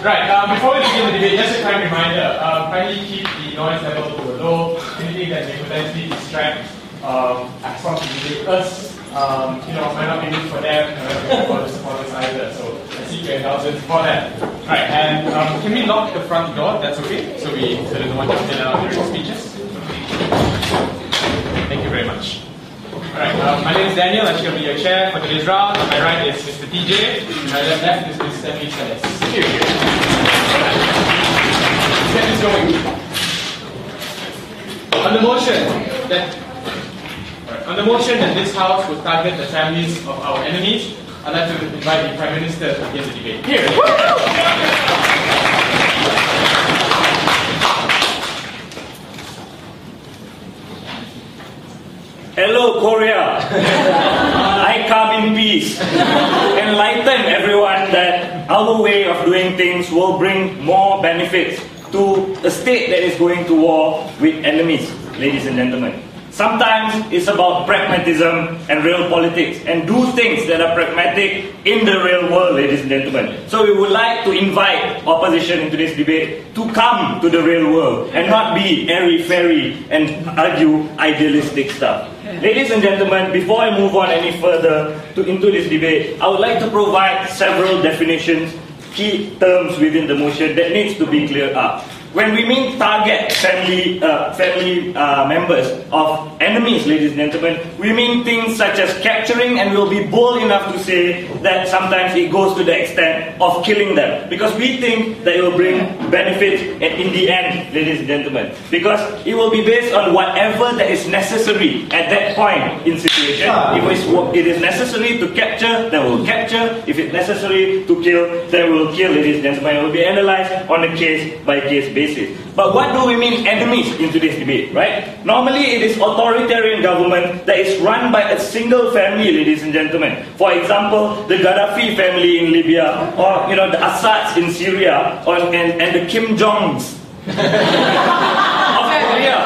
Right, before we begin the debate, just a kind reminder, kindly keep the noise level to a low. Anything that may potentially distract from the debate. Us, might not be good for them, for the supporters either, so I seek your indulgence for that. Right, and can we lock the front door? That's okay? So that no one jumps in and out during speeches. Thank you very much. Alright, my name is Daniel, I shall be your chair for today's round. On my right is Mr. TJ, and my left is Mr. Stephanie Salas. Here. Let's get this going. On the motion that this House would target the families of our enemies, I'd like to invite the Prime Minister to begin the debate. Here. Hello, Korea. I come in peace. Enlighten everyone that our way of doing things will bring more benefits to a state that is going to war with enemies, ladies and gentlemen. Sometimes it's about pragmatism and real politics, and do things that are pragmatic in the real world, ladies and gentlemen. So we would like to invite opposition in today's debate to come to the real world and not be airy-fairy and argue idealistic stuff. Ladies and gentlemen, before I move on any further into this debate, I would like to provide several definitions, key terms within the motion that needs to be cleared up. When we mean target family members of enemies, ladies and gentlemen, we mean things such as capturing, and we'll be bold enough to say that sometimes it goes to the extent of killing them, because we think that it will bring benefits in the end, ladies and gentlemen, because it will be based on whatever that is necessary at that point in situation. If it is necessary to capture, then we'll capture. If it's necessary to kill, then we'll kill, ladies and gentlemen. It will be analyzed on a case-by-case basis. But what do we mean enemies in today's debate, right? Normally it is authoritarian government that is run by a single family, ladies and gentlemen. For example, the Gaddafi family in Libya, or the Assads in Syria, and the Kim Jongs of Korea.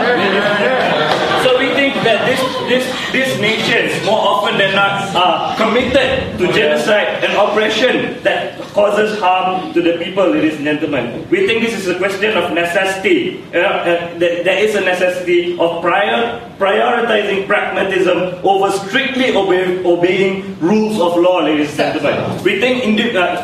So we think that these nations, more often than not, are committed to genocide and oppression that causes harm to the people, ladies and gentlemen. We think this is a question of necessity. There is a necessity of prioritizing pragmatism over strictly obeying rules of law, ladies and gentlemen. We think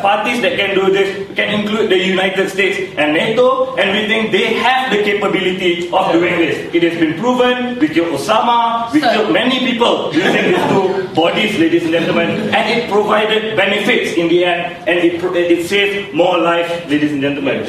parties that can do this can include the United States and NATO, and we think they have the capability of doing this. It has been proven. We killed Osama, we killed many people using these two bodies, ladies and gentlemen, and it provided benefits in the end, and it saved more lives, ladies and gentlemen.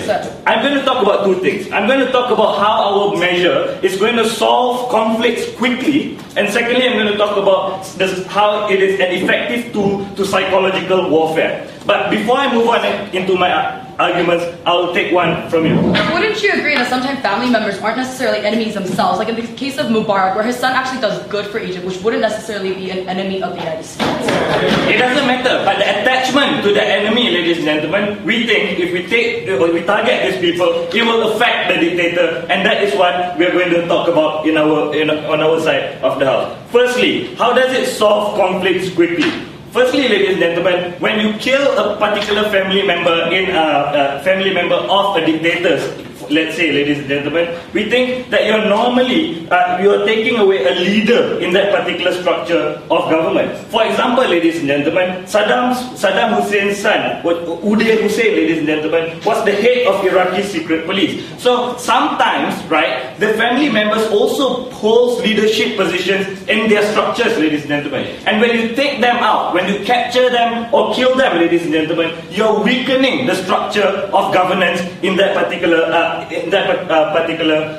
I'm going to talk about two things. I'm going to talk about how our measure is going to solve conflicts quickly, and secondly, I'm going to talk about how it is an effective tool to psychological warfare. But before I move on into my arguments, I'll take one from you. Wouldn't you agree that sometimes family members aren't necessarily enemies themselves? Like in the case of Mubarak, where his son actually does good for Egypt, which wouldn't necessarily be an enemy of the United States. It doesn't matter, but the attachment to the enemy, ladies and gentlemen, we think if we target these people, it will affect the dictator, and that is what we're going to talk about on our side of the house. Firstly, how does it solve conflicts quickly? Firstly, ladies and gentlemen, when you kill a particular family member of a dictator, let's say, ladies and gentlemen, we think that you're taking away a leader in that particular structure of government. For example, ladies and gentlemen, Saddam Hussein's son, Uday Hussein, ladies and gentlemen, was the head of Iraqi secret police. So sometimes, right, the family members also hold leadership positions in their structures, ladies and gentlemen. And when you take them out, when you capture them or kill them, ladies and gentlemen, you're weakening the structure of governance in that particular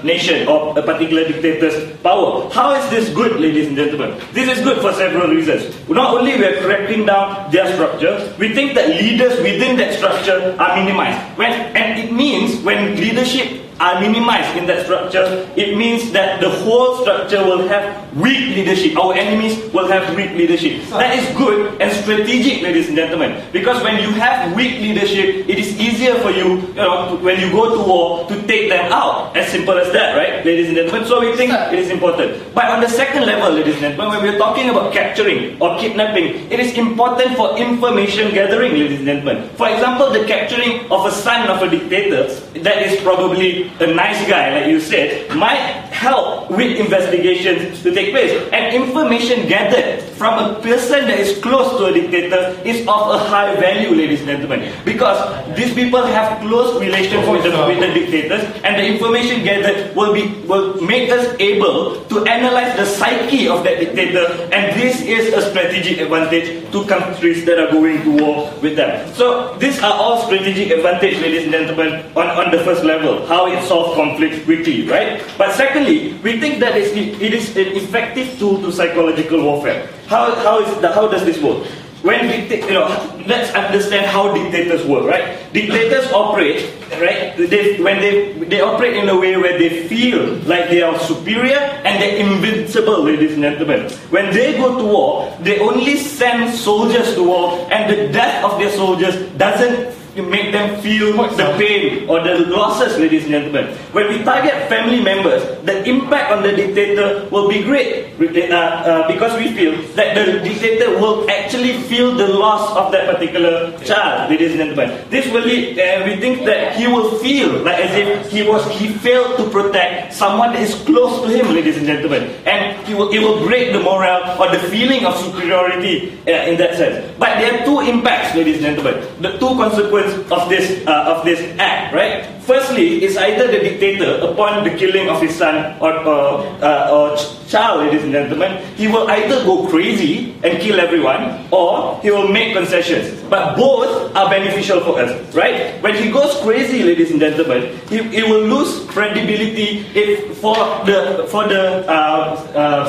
nation or a particular dictator's power. How is this good, ladies and gentlemen? This is good for several reasons. Not only we are cracking down their structure, we think that leaders within that structure are minimized. And it means when leadership are minimized in that structure, it means that the whole structure will have weak leadership. Our enemies will have weak leadership. That is good and strategic, ladies and gentlemen, because when you have weak leadership, it is easier for you, when you go to war, to take them out. As simple as that, right, ladies and gentlemen? So we think it is important. But on the second level, ladies and gentlemen, when we're talking about capturing or kidnapping, it is important for information gathering, ladies and gentlemen. For example, the capturing of a son of a dictator, that is probably a nice guy, like you said, might help with investigations to take place. And information gathered from a person that is close to a dictator is of a high value, ladies and gentlemen, because these people have close relations with the dictators, and the information gathered will make us able to analyze the psyche of that dictator, and this is a strategic advantage to countries that are going to war with them. So these are all strategic advantage, ladies and gentlemen, on the first level, how it solves conflicts quickly, right? But secondly, we think that it is an effective tool to psychological warfare. How does this work? When let's understand how dictators work, right? Dictators operate, right? They operate in a way where they feel like they are superior and they're invincible, ladies and gentlemen. When they go to war, they only send soldiers to war, and the death of their soldiers doesn't make them feel the pain or the losses, ladies and gentlemen. When we target family members, the impact on the dictator will be great, because we feel that the dictator will actually feel the loss of that particular child, ladies and gentlemen. This will lead, we think that he will feel like as if he failed to protect someone that is close to him, ladies and gentlemen, and it will break the morale or the feeling of superiority in that sense. But there are two impacts, ladies and gentlemen, the two consequences of this act, right? Firstly, it's either the dictator, upon the killing of his son or child, ladies and gentlemen, he will either go crazy and kill everyone, or he will make concessions. But both are beneficial for us, right? When he goes crazy, ladies and gentlemen, he will lose credibility for the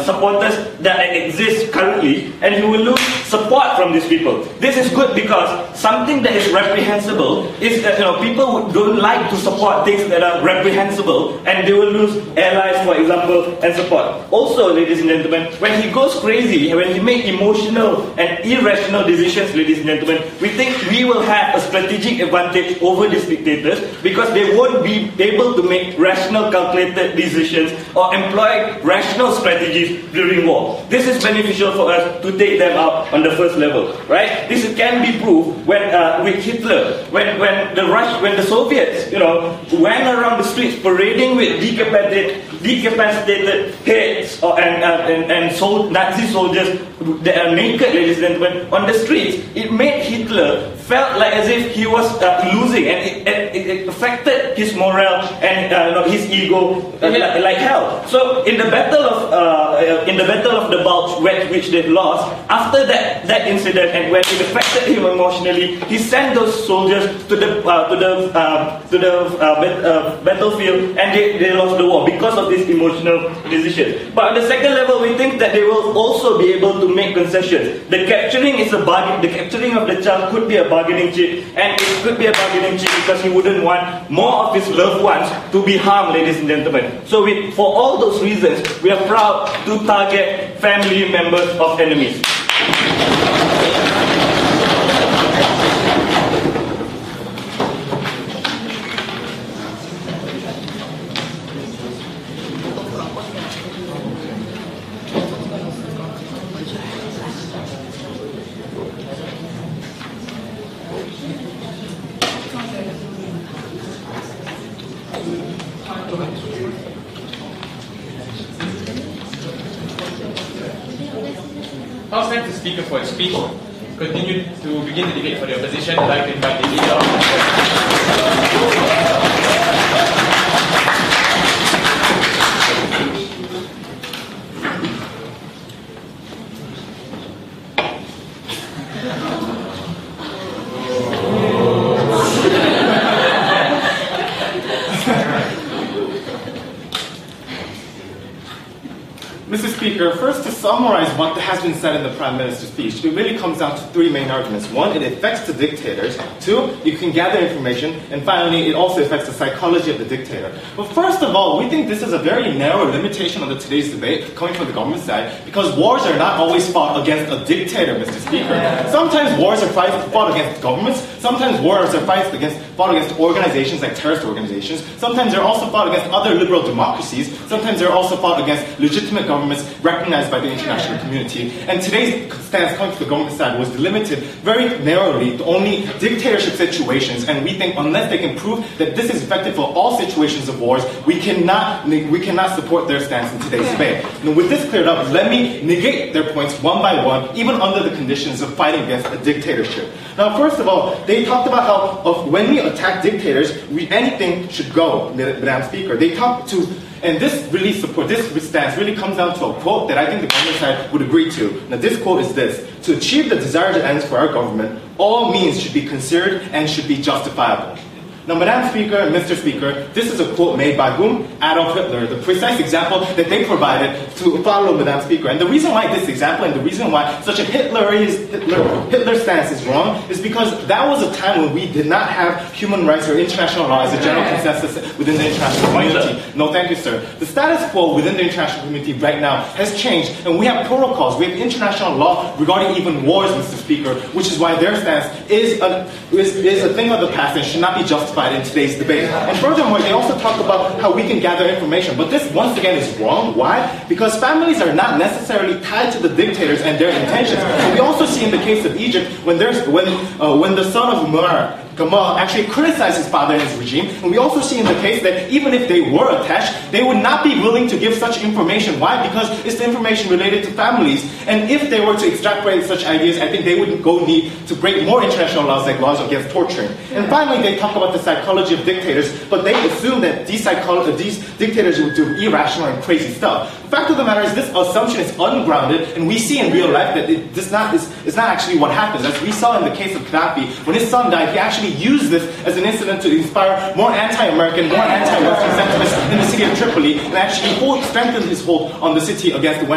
supporters that exist currently, and he will lose support from these people. This is good because something that is reprehensible is that people who don't like to support things that are reprehensible, and they will lose allies, for example, and support. Also, ladies and gentlemen, when he goes crazy, when he makes emotional and irrational decisions, ladies and gentlemen, we think we will have a strategic advantage over these dictators, because they won't be able to make rational, calculated decisions or employ rational strategies during war. This is beneficial for us to take them out on the first level, right? This can be proved when with Hitler, when the Soviets, went around the streets parading with decapitated heads and Nazi soldiers that are naked, ladies and gentlemen, on the streets. It made Hitler felt like as if he was losing, and it affected his morale and his ego like hell. So in the battle of the Bulge, which they lost, after that incident, and when it affected him emotionally, he sent those soldiers to the battlefield, and they lost the war because of this emotional decision. But on the second level, we think that they will also be able to make concessions. The capturing of the child could be a bargaining chip, and it could be a bargaining chip because he wouldn't want more of his loved ones to be harmed, ladies and gentlemen. So for all those reasons, we are proud to target family members of enemies. I'll thank the speaker for his speech. Continue to begin the debate for the opposition. I'd like to invite the leader of Mr. Speaker, first to summarize what has been said in the Prime Minister's speech, it really comes down to three main arguments. One, it affects the dictators. Two, you can gather information. And finally, it also affects the psychology of the dictator. But first of all, we think this is a very narrow limitation of today's debate coming from the government side, because wars are not always fought against a dictator, Mr. Speaker. Sometimes wars are fought against governments. Sometimes wars are fought against organizations like terrorist organizations. Sometimes they're also fought against other liberal democracies. Sometimes they're also fought against legitimate governments recognized by the international community. And today's stance coming from the government side was limited very narrowly to only dictatorship situations. And we think unless they can prove that this is effective for all situations of wars, we cannot support their stance in today's debate. Now, with this cleared up, let me negate their points one by one, even under the conditions of fighting against a dictatorship. Now, first of all, they talked about how when we attack dictators, anything should go, Madam Speaker. They talked to, and this stance really comes down to a quote that I think the government side would agree to. Now, this quote is this: "To achieve the desired ends for our government, all means should be considered and should be justifiable." Now, Madam Speaker and Mr. Speaker, this is a quote made by whom? Adolf Hitler, the precise example that they provided to follow, Madam Speaker. And the reason why this example and the reason why such a Hitler stance is wrong is because that was a time when we did not have human rights or international law as a general consensus within the international community. No, thank you, sir. The status quo within the international community right now has changed, and we have protocols. We have international law regarding even wars, Mr. Speaker, which is why their stance is a thing of the past and should not be justified in today's debate. And furthermore, they also talk about how we can gather information. But this, once again, is wrong. Why? Because families are not necessarily tied to the dictators and their intentions. And we also see in the case of Egypt, when the son of Gamal actually criticized his father and his regime. And we also see in the case that even if they were attached, they would not be willing to give such information. Why? Because it's the information related to families. And if they were to extrapolate such ideas, I think they would need to break more international laws like laws against torturing. And finally, they talk about the psychology of dictators, but they assume that these dictators would do irrational and crazy stuff. The fact of the matter is this assumption is ungrounded, and we see in real life that it's not actually what happens. As we saw in the case of Gaddafi, when his son died, he actually used this as an incident to inspire more anti-American, more anti-Western sentiments in the city of Tripoli, and actually strengthened his hold on the city against the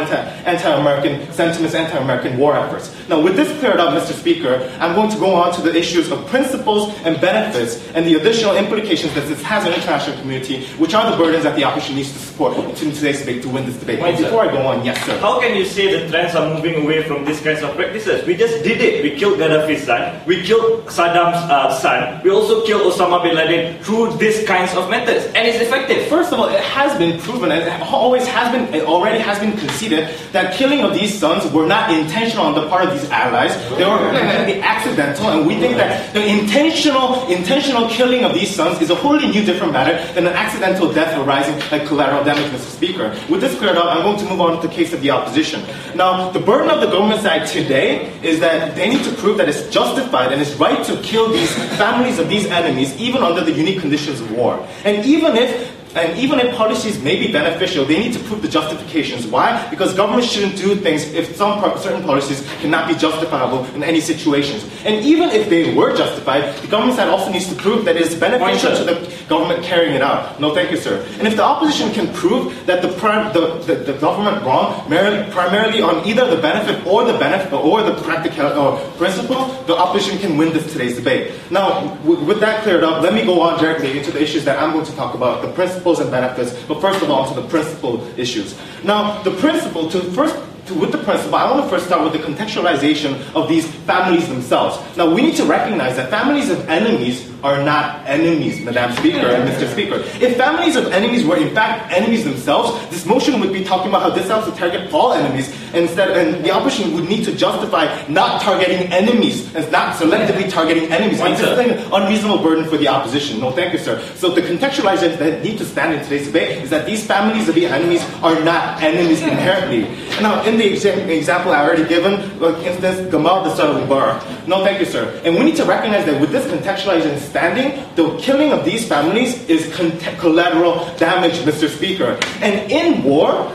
anti-American sentiments, anti-American war efforts. Now, with this cleared up, Mr. Speaker, I'm going to go on to the issues of principles and benefits and the additional implications that this has on the international community, which are the burdens that the opposition needs to support in today's debate to win this debate. Before I go on, yes, sir. How can you say the trends are moving away from these kinds of practices? We just did it. We killed Gaddafi's son. We killed Saddam's son. We also killed Osama bin Laden through these kinds of methods, and it's effective. First of all, it has been proven, and it already has been conceded that killing of these sons were not intentional on the part of these allies. They were completely accidental, and we think that the intentional killing of these sons is a wholly new, different matter than an accidental death arising like collateral damage, Mr. Speaker. With this cleared up, I'm going to move on to the case of the opposition. Now, the burden of the government side today is that they need to prove that it's justified and it's right to kill these families of these enemies, even under the unique conditions of war. And even if policies may be beneficial, they need to prove the justifications. Why? Because governments shouldn't do things if certain policies cannot be justifiable in any situations. And even if they were justified, the government side also needs to prove that it is beneficial to the government carrying it out. No, thank you, sir. And if the opposition can prove that the government wrong primarily on either the benefit or the practical principle, the opposition can win today's debate. Now, with that cleared up, let me go on directly into the issues that I'm going to talk about, the principles and benefits, but first of all, to the principle issues. Now, with the principle, I want to first start with the contextualization of these families themselves. Now, we need to recognize that families of enemies are not enemies, Madam Speaker and Mr. Speaker. If families of enemies were in fact enemies themselves, this motion would be talking about how this helps to target all enemies, and the opposition would need to justify not targeting enemies and not selectively targeting enemies. And this is an unreasonable burden for the opposition. No, thank you, sir. So the contextualization that need to stand in today's debate is that these families of the enemies are not enemies inherently. Now, in the example I already given, for instance, Gamal, the son of Mubarak. No, thank you, sir. And we need to recognize that with this contextualization standing, the killing of these families is collateral damage, Mr. Speaker. And in war,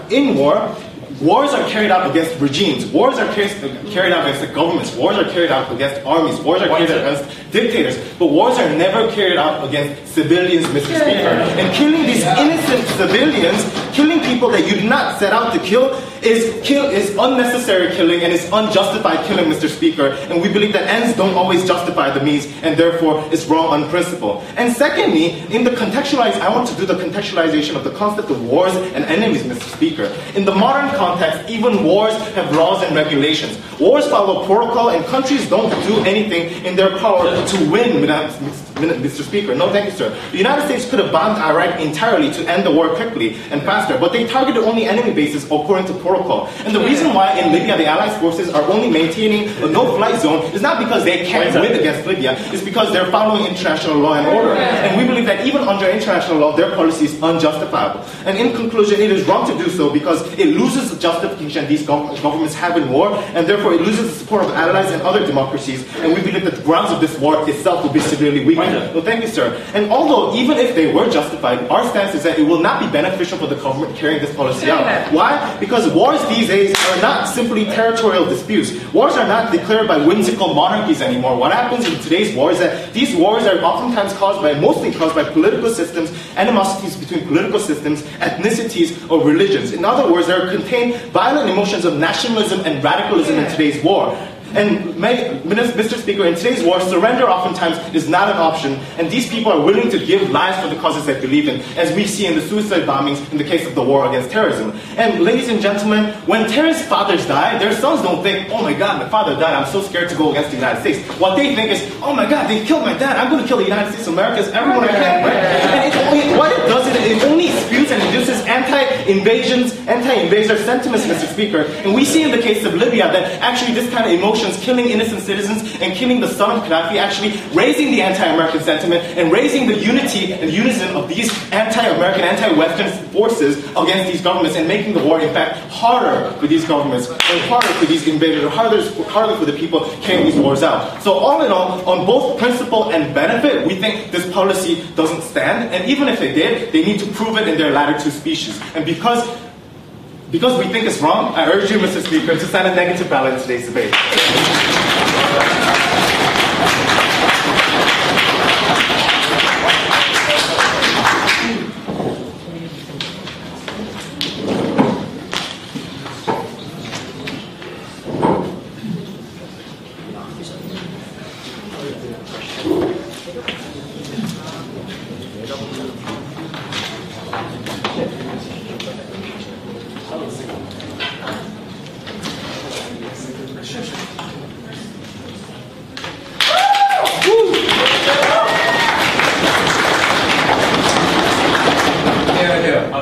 wars are carried out against regimes. Wars are carried out against the governments. Wars are carried out against armies. Wars are carried out against dictators. But wars are never carried out against civilians, Mr. Speaker. And killing these innocent civilians killing people that you did not set out to kill is unnecessary killing and is unjustified killing, Mr. Speaker. And we believe that ends don't always justify the means, and therefore it's wrong on principle. And secondly, I want to do the contextualization of the concept of wars and enemies, Mr. Speaker. In the modern context, even wars have laws and regulations. Wars follow protocol, and countries don't do anything in their power to win without, Mr. Speaker. No, thank you, sir. The United States could have bombed Iraq entirely to end the war quickly and faster, but they targeted only enemy bases according to protocol. And the reason why in Libya the Allied forces are only maintaining a no-fly zone is not because they can't win against Libya, it's because they're following international law and order. And we believe that even under international law, their policy is unjustifiable. And in conclusion, it is wrong to do so because it loses the justification these governments have in war, and therefore it loses the support of allies and other democracies. And we believe that the grounds of this war itself will be severely weakened. Well, thank you, sir. And although even if they were justified, our stance is that it will not be beneficial for the government carrying this policy out. Why? Because wars these days are not simply territorial disputes. Wars are not declared by whimsical monarchies anymore. What happens in today's war is that these wars are oftentimes mostly caused by political systems, animosities between political systems, ethnicities, or religions. In other words, there contain violent emotions of nationalism and radicalism in today's war. And Mr. Speaker, in today's war, surrender oftentimes is not an option, and these people are willing to give lives for the causes they believe in, as we see in the suicide bombings in the case of the war against terrorism. And ladies and gentlemen, when terrorist fathers die, their sons don't think, oh my God, my father died, I'm so scared to go against the United States. What they think is, oh my God, they killed my dad, I'm going to kill the United States of America as everyone I can, right? And what it does is it only spews and induces anti-invader sentiments, Mr. Speaker. And we see in the case of Libya that actually this kind of emotion, killing innocent citizens and killing the son of Gaddafi, actually raising the anti-American sentiment and raising the unity and unison of these anti-American, anti-Western forces against these governments, and making the war, in fact, harder for these governments and harder for these invaders, or harder for the people carrying these wars out. So all in all, on both principle and benefit, we think this policy doesn't stand, and even if it did, they need to prove it in their latter two speeches. And because we think it's wrong, I urge you, Mr. Speaker, to send a negative ballot in today's debate.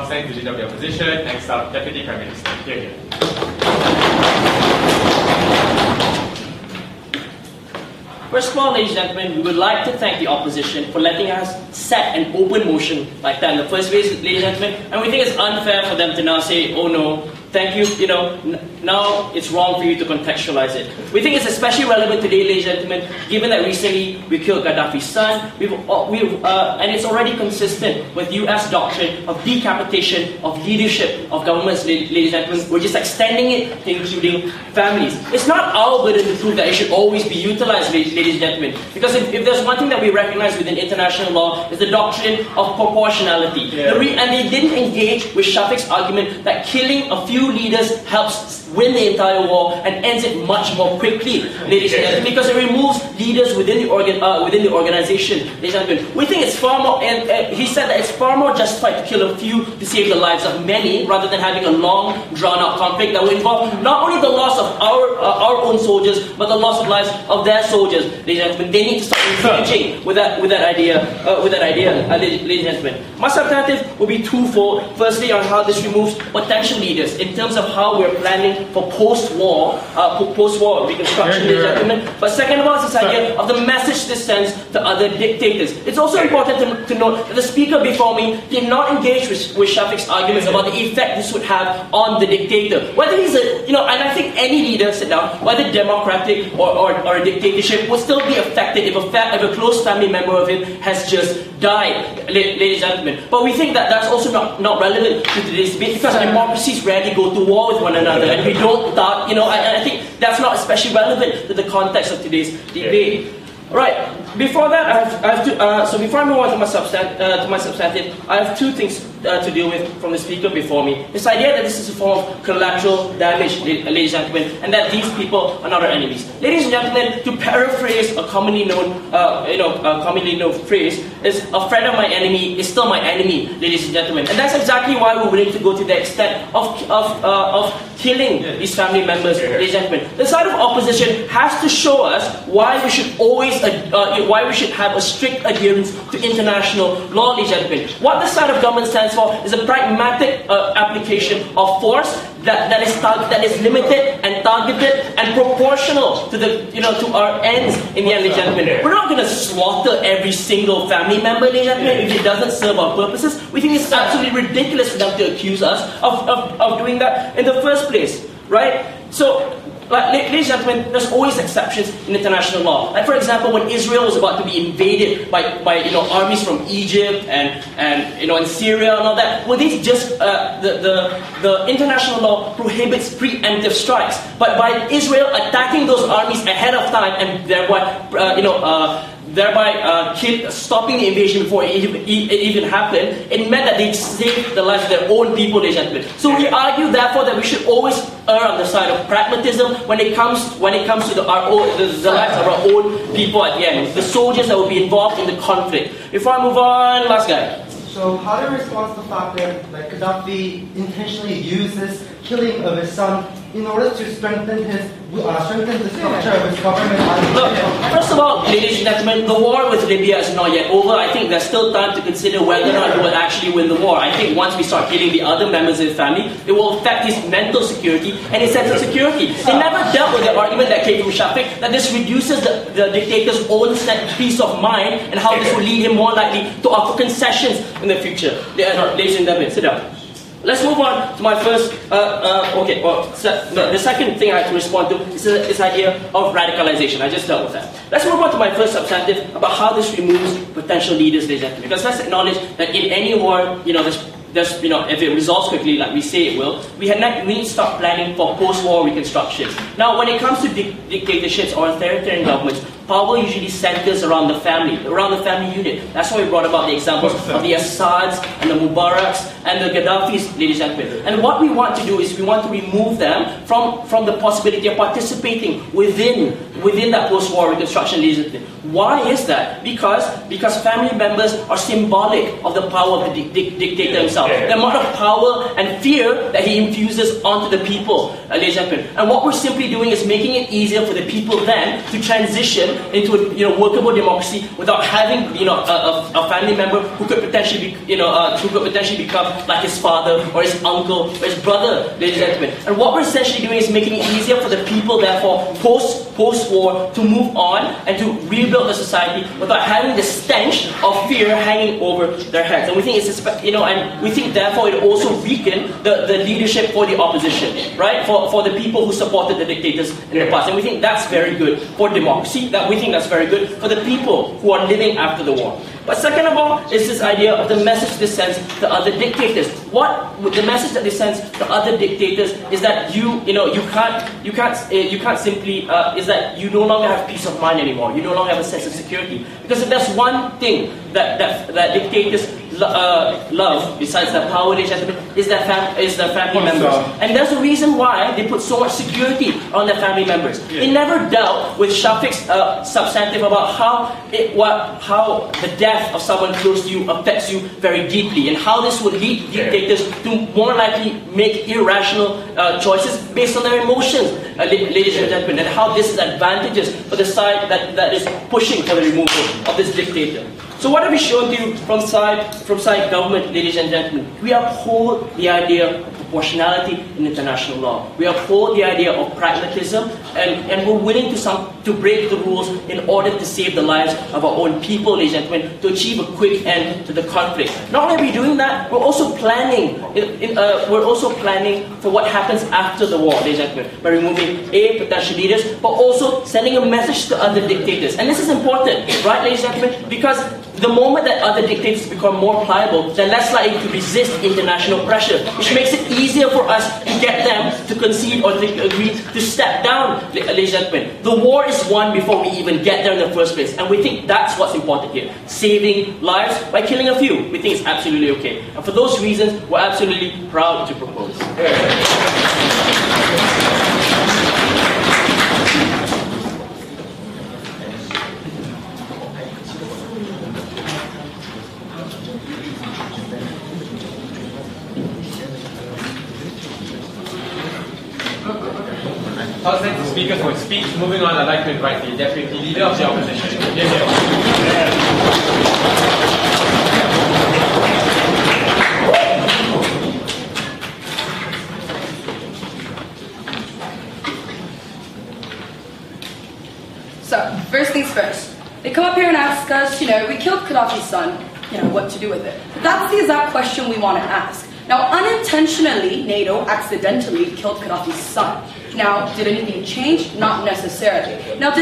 Thank you, THW opposition. Next up, Deputy Prime Minister. Here. First of all, ladies and gentlemen, we would like to thank the opposition for letting us set an open motion like that in the first place, ladies and gentlemen. And we think it's unfair for them to now say, oh no, thank you, now it's wrong for you to contextualize it. We think it's especially relevant today, ladies and gentlemen, given that recently we killed Gaddafi's son, and it's already consistent with US doctrine of decapitation of leadership of governments, ladies and gentlemen. We're just extending it to including families. It's not our burden to prove that it should always be utilized, ladies and gentlemen, because if there's one thing that we recognize within international law, is the doctrine of proportionality. Yeah. And they didn't engage with Shafiq's argument that killing a few leaders helps win the entire war and ends it much more quickly, ladies and gentlemen, because it removes leaders within the organization, ladies and gentlemen. We think it's far more, and he said that it's far more justified to kill a few to save the lives of many, rather than having a long, drawn-out conflict that will involve not only the loss of our own soldiers, but the loss of lives of their soldiers, ladies and gentlemen. They need to start engaging with that idea, ladies and gentlemen. My alternative will be twofold. Firstly, on how this removes potential leaders in terms of how we're planning for post-war reconstruction, ladies and gentlemen. But second of all, is this idea of the message this sends to other dictators. It's also important to note that the speaker before me did not engage with Shafiq's arguments about the effect this would have on the dictator. Whether he's and I think any leader, sit down, whether democratic or a dictatorship, will still be affected if a close family member of him has just died, ladies and gentlemen. But we think that that's also not relevant to today's debate, because democracies rarely go to war with one another, and we don't I think that's not especially relevant to the context of today's debate. Right. Before that, before I move on to my substantive, I have two things to deal with from the speaker before me. This idea that this is a form of collateral damage, ladies and gentlemen, and that these people are not our enemies. Ladies and gentlemen, to paraphrase a commonly known phrase, is a friend of my enemy is still my enemy, ladies and gentlemen. And that's exactly why we're willing to go to the extent of killing these family members, ladies and gentlemen. The side of opposition has to show us why we should have a strict adherence to international law, ladies and gentlemen. What the side of government stands for is a pragmatic application of force that is limited and targeted and proportional to to our ends in the end, ladies and gentlemen. We're not going to slaughter every single family member, ladies and gentlemen, if it doesn't serve our purposes. We think it's absolutely ridiculous for them to accuse us of doing that in the first place, right? So, ladies and gentlemen, there's always exceptions in international law. Like for example, when Israel was about to be invaded by armies from Egypt and Syria and all that, well, these just the international law prohibits preemptive strikes. But by Israel attacking those armies ahead of time and stopping the invasion before it even happened, it meant that they saved the lives of their own people, ladies and gentlemen. So we argue, therefore, that we should always err on the side of pragmatism when it comes to the lives of our own people at the end, the soldiers that will be involved in the conflict. Before I move on, last guy. So how do you respond to the fact that Gaddafi intentionally uses killing of his son in order to strengthen the structure of his government? Look, first of all, ladies and gentlemen, the war with Libya is not yet over. I think there's still time to consider whether or not he will actually win the war. I think once we start killing the other members of his family, it will affect his mental security and his sense of security. They never dealt with the argument that came from Shafiq that this reduces the dictator's own peace of mind and how this will lead him more likely to offer concessions in the future. Ladies and gentlemen, sit down. Let's move on to my first. The second thing I have to respond to is this idea of radicalization. I just dealt with that. Let's move on to my first substantive about how this removes potential leaders, ladies and gentlemen. Because let's acknowledge that in any war, if it resolves quickly, like we say it will, we need to start planning for post-war reconstruction. Now, when it comes to dictatorships or authoritarian governments, power usually centers around the family unit. That's why we brought about the examples of the Assads and the Mubaraks and the Gaddafis, ladies and gentlemen. And what we want to do is we want to remove them from the possibility of participating within that post-war reconstruction, ladies and gentlemen. Why is that? Because family members are symbolic of the power of the dictator himself. The amount of power and fear that he infuses onto the people, ladies and gentlemen. And what we're simply doing is making it easier for the people then to transition into a workable democracy without having a family member who could potentially become like his father or his uncle or his brother, ladies and gentlemen. And what we're essentially doing is making it easier for the people, therefore, post-war to move on and to rebuild the society without having the stench of fear hanging over their heads. And we think therefore it also weaken the leadership for the opposition, right? For the people who supported the dictators in the past. And we think that's very good for democracy. We think that's very good for the people who are living after the war. But second of all is this idea of the message this sends to other dictators. The message that this sends to other dictators is that you can't simply is that you no longer have peace of mind anymore. You no longer have a sense of security. Because if there's one thing that dictators love, besides their power, ladies and gentlemen, is their family members. And there's a reason why they put so much security on their family members. They never dealt with Shafiq's substantive about how the death of someone close to you affects you very deeply, and how this would lead dictators to more likely make irrational choices based on their emotions, ladies and gentlemen, and how this is advantageous for the side that is pushing for the removal of this dictator. So what have we shown to you from side government, ladies and gentlemen? We uphold the idea of proportionality in international law. We uphold the idea of pragmatism, and we're willing to break the rules in order to save the lives of our own people, ladies and gentlemen, to achieve a quick end to the conflict. Not only are we doing that, we're also planning. We're also planning for what happens after the war, ladies and gentlemen, by removing potential leaders, but also sending a message to other dictators. And this is important, right, ladies and gentlemen, because the moment that other dictators become more pliable, they're less likely to resist international pressure, which makes it easier for us to get them to concede or to agree to step down, ladies and gentlemen. The war is won before we even get there in the first place, and we think that's what's important here. Saving lives by killing a few, we think it's absolutely okay. And for those reasons, we're absolutely proud to propose. I'll thank the speaker for his speech. Moving on, I'd like to invite the Deputy Leader of the Opposition. So, first things first. They come up here and ask us, we killed Gaddafi's son, what to do with it. But that's the exact question we want to ask. Now, unintentionally, NATO accidentally killed Gaddafi's son. Now, did anything change? Not necessarily. Now,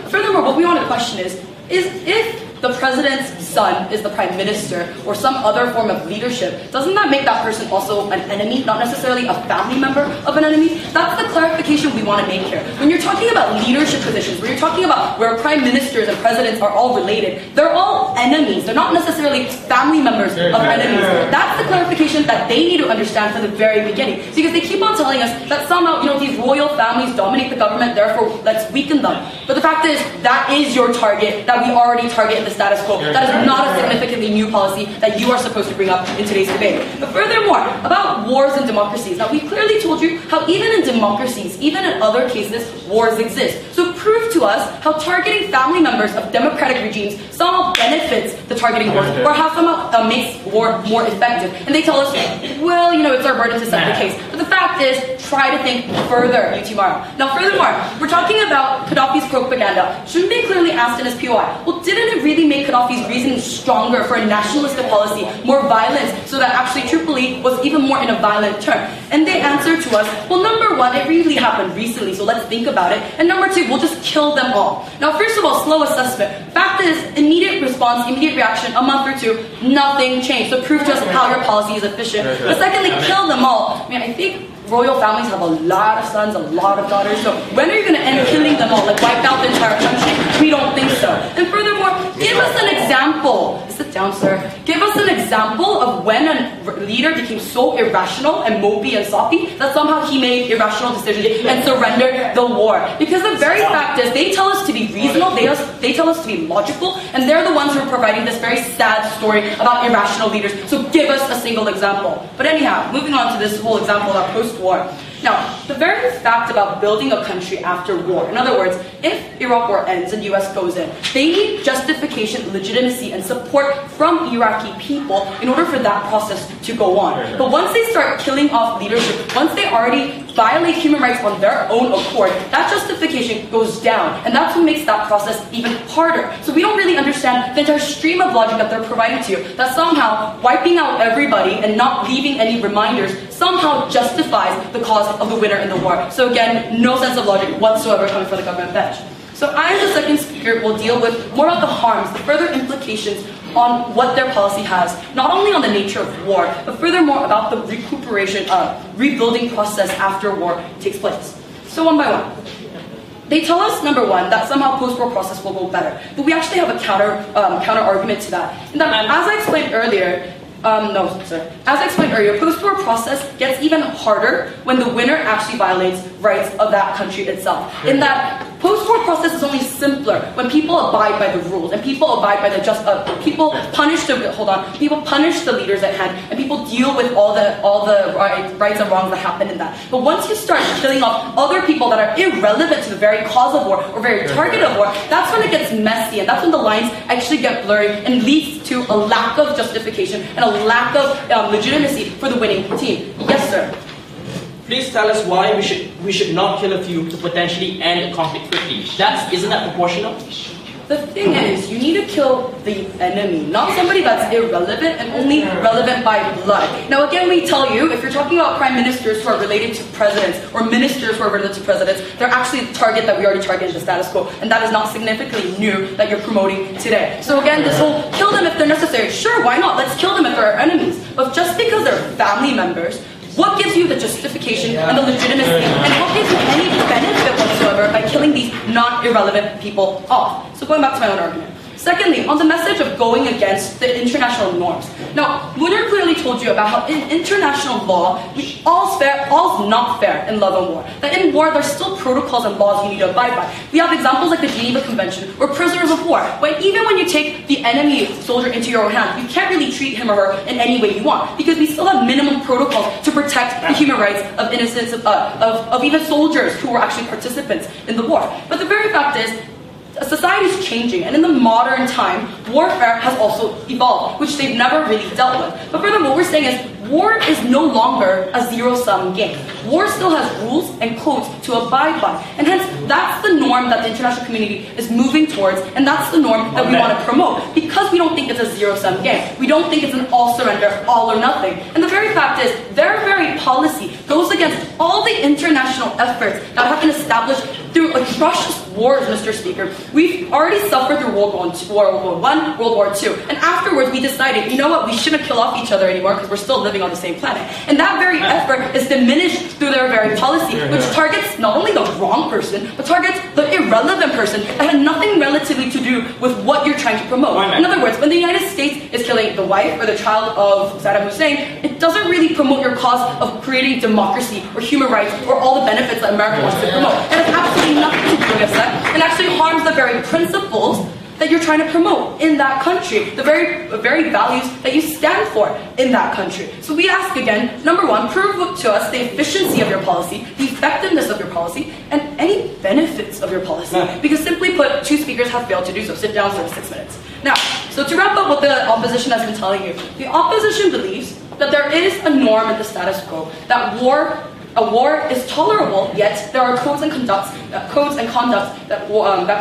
furthermore, what we want to question is if the president's son is the prime minister or some other form of leadership, doesn't that make that person also an enemy, not necessarily a family member of an enemy? That's the clarification we want to make here. When you're talking about leadership positions, when you're talking about where prime ministers and presidents are all related, they're all enemies. They're not necessarily family members of enemies. That's the clarification that they need to understand from the very beginning. Because they keep on telling us that somehow, these royal families dominate the government, therefore let's weaken them. But the fact is, that is your target, that we already target in the status quo. That is not a significantly new policy that you are supposed to bring up in today's debate. But furthermore, about wars and democracies. Now, we clearly told you how even in democracies, even in other cases, wars exist. So prove to us how targeting family members of democratic regimes somehow benefits the targeting wars, or how somehow makes war more effective. And they tell us, well, it's our burden to set the case. But the fact is, try to think further, UT Maro. Now, furthermore, we're talking about Gaddafi's propaganda. Shouldn't they clearly asked in his POI, well, didn't it really make Gaddafi's reasoning stronger for a nationalistic policy, more violence, so that actually Tripoli was even more in a violent turn? And they answered to us, well, number one, it really happened recently, so let's think about it. And number two, we'll just kill them all. Now, first of all, slow assessment. Fact is, immediate response, immediate reaction, a month or two, nothing changed. So prove to us how your policy is efficient. But secondly, kill them all. I think royal families have a lot of sons, a lot of daughters, so when are you going to end killing them all, like wipe out the entire country? We don't think so. And furthermore, give us an example. Sit down, sir. Give us an example of when a leader became so irrational and mopey and soppy that somehow he made irrational decisions and surrendered the war. Because the very fact is, they tell us to be reasonable, they tell us to be logical, and they're the ones who are providing this very sad story about irrational leaders. So give us a single example. But anyhow, moving on to this whole example about post-war. Now, the very fact about building a country after war, in other words, if Iraq war ends and US goes in, they need justification, legitimacy, and support from Iraqi people in order for that process to go on. But once they start killing off leadership, once they already violate human rights on their own accord, that justification goes down. And that's what makes that process even harder. So we don't really understand the entire stream of logic that they're providing to you, that somehow wiping out everybody and not leaving any reminders somehow justifies the cause of the winner in the war. So again, no sense of logic whatsoever coming from the government bench. So I, as the second speaker, will deal with more about the harms, the further implications on what their policy has, not only on the nature of war, but furthermore about the rebuilding process after war takes place. So one by one. They tell us, number one, that somehow post-war process will go better. But we actually have a counter argument to that. And that, as I explained earlier, as I explained earlier, post-war process gets even harder when the winner actually violates rights of that country itself. In that, post-war process is only simpler when people abide by the rules and people abide by the people punish the leaders at hand, and people deal with all the rights and wrongs that happen in that. But once you start killing off other people that are irrelevant to the very cause of war or very target of war, that's when it gets messy, and that's when the lines actually get blurry and leads to a lack of justification and a lack of legitimacy for the winning team. Yes, sir. Please tell us why we should not kill a few to potentially end a conflict quickly. Isn't that proportional? The thing is, you need to kill the enemy, not somebody that's irrelevant and only relevant by blood. Now again, we tell you, if you're talking about prime ministers who are related to presidents, or ministers who are related to presidents, they're actually the target that we already targeted the status quo, and that is not significantly new that you're promoting today. So again, this whole kill them if they're necessary, sure, why not? Let's kill them if they're our enemies. But just because they're family members, what gives you the justification and the legitimacy, and what gives you any benefit whatsoever by killing these non-irrelevant people off? So going back to my own argument. Secondly, on the message of going against the international norms. Now, Winner clearly told you about how in international law, all's not fair in love and war. That in war, there's still protocols and laws you need to abide by. We have examples like the Geneva Convention, or prisoners of war. But even when you take the enemy soldier into your own hands, you can't really treat him or her in any way you want, because we still have minimum protocols to protect the human rights of innocents, of even soldiers who were actually participants in the war. But the very fact is, society is changing, and in the modern time, warfare has also evolved, which they've never really dealt with. But furthermore, what we're saying is, war is no longer a zero-sum game. War still has rules and codes to abide by, and hence, that's the norm that the international community is moving towards, and that's the norm that we want to promote, because we don't think it's a zero-sum game. We don't think it's an all-surrender, all or nothing. And the very fact is, their very policy goes against all the international efforts that have been established through atrocious wars, Mr. Speaker. We've already suffered through World War I, World War II, and afterwards we decided, you know what, we shouldn't kill off each other anymore because we're still living on the same planet. And that very effort is diminished through their very policy, which targets not only the wrong person, but targets the irrelevant person that had nothing relatively to do with what you're trying to promote. In other words, when the United States is killing the wife or the child of Saddam Hussein, it doesn't really promote your cause of creating democracy or human rights or all the benefits that America wants to promote. And it's absolutely nothing to do with that, and actually harms the very principles that you're trying to promote in that country, the very values that you stand for in that country. So we ask again, number one, prove to us the efficiency of your policy, the effectiveness of your policy, and any benefits of your policy. Because simply put, two speakers have failed to do so. Sit down for 6 minutes. Now, so to wrap up what the opposition has been telling you, the opposition believes that there is a norm in the status quo, that a war is tolerable, yet there are codes and conducts that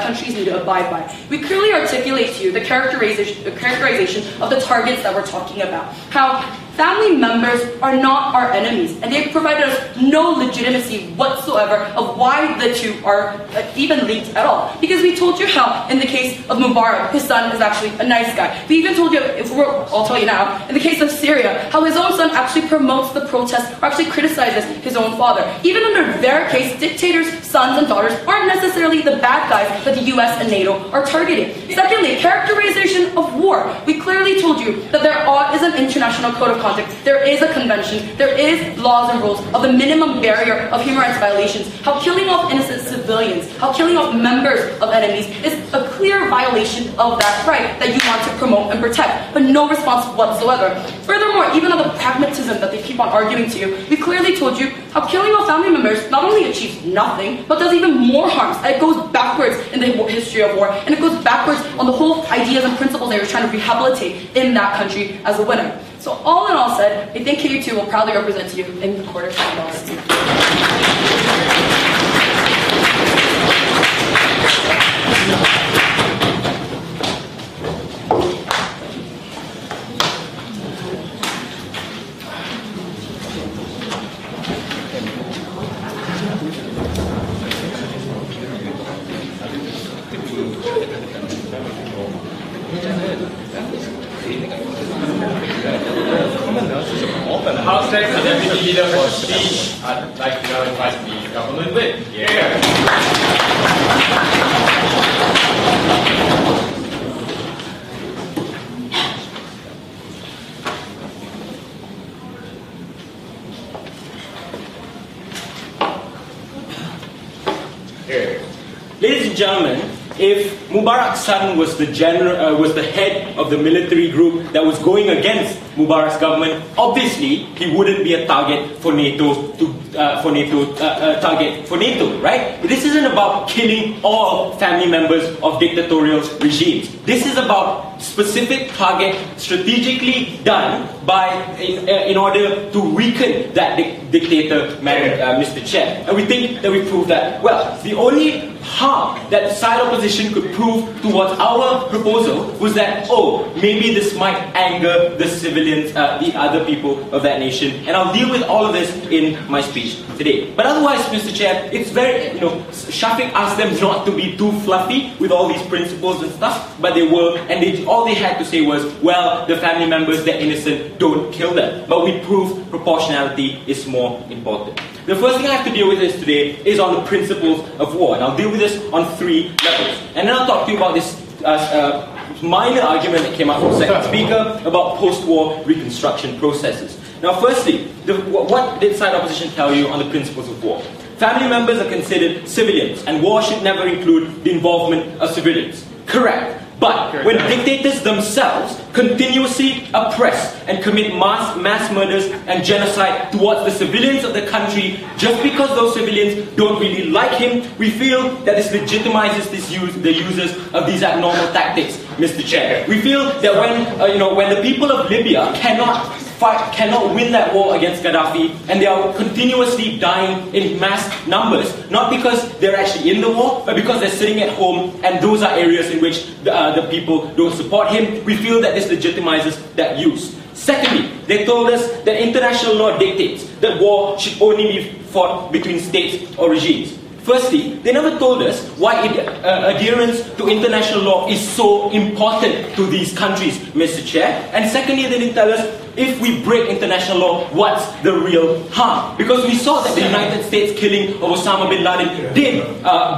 countries need to abide by. We clearly articulate to you the characterization of the targets that we're talking about. How family members are not our enemies, and they've provided us no legitimacy whatsoever of why the two are even linked at all. Because we told you how, in the case of Mubarak, his son is actually a nice guy. We even told you, I'll tell you now, in the case of Syria, how his own son actually promotes the protests, or actually criticizes his own father. Even under their case, dictators' sons and daughters aren't necessarily the bad guys that the US and NATO are targeting. Secondly, characterization of war. We clearly told you that there is an international code of conduct, there is a convention, there is laws and rules of the minimum barrier of human rights violations, how killing off innocent civilians, how killing off members of enemies is a clear violation of that right that you want to promote and protect, but no response whatsoever. Furthermore, even on the pragmatism that they keep on arguing to you, we clearly told you how killing off family members not only achieves nothing, but does even more harms. It goes backwards in the history of war, and it goes backwards on the whole ideas and principles that you're trying to rehabilitate in that country as a winner. So all in all said, I think KU2 will proudly represent you in the Court of Human Rights. The House Next and Deputy Leader for Speech, I'd like to now invite the government whip. Ladies and gentlemen, if Mubarak's son was the head of the military group that was going against Mubarak's government, obviously he wouldn't be a target for NATO, right? This isn't about killing all family members of dictatorial regimes. This is about specific target strategically done in order to weaken that dictator, Mr. Chair. And we think that we proved that well. The only harm that the side opposition could prove towards our proposal was that, oh, maybe this might anger the civilians, the other people of that nation. And I'll deal with all of this in my speech today. But otherwise, Mr. Chair, it's very, Shafiq asked them not to be too fluffy with all these principles and stuff, but they were, and all they had to say was, well, the family members, they're innocent, don't kill them. But we proved proportionality is more important. The first thing I have to deal with today is on the principles of war, and I'll deal with this on 3 levels. And then I'll talk to you about this minor argument that came out from the second speaker about post-war reconstruction processes. Now, firstly, what did side opposition tell you on the principles of war? Family members are considered civilians, and war should never include the involvement of civilians. Correct. But when dictators themselves continuously oppress and commit mass murders and genocide towards the civilians of the country, just because those civilians don't really like him, we feel that this legitimizes the users of these abnormal tactics, Mr. Chair. We feel that when the people of Libya cannot win that war against Gaddafi, and they are continuously dying in mass numbers, not because they're actually in the war, but because they're sitting at home, and those are areas in which the people don't support him. We feel that this legitimizes that use. Secondly, they told us that international law dictates that war should only be fought between states or regimes. Firstly, they never told us why adherence to international law is so important to these countries, Mr. Chair. And secondly, they didn't tell us if we break international law, what's the real harm? Because we saw that the United States killing of Osama bin Laden did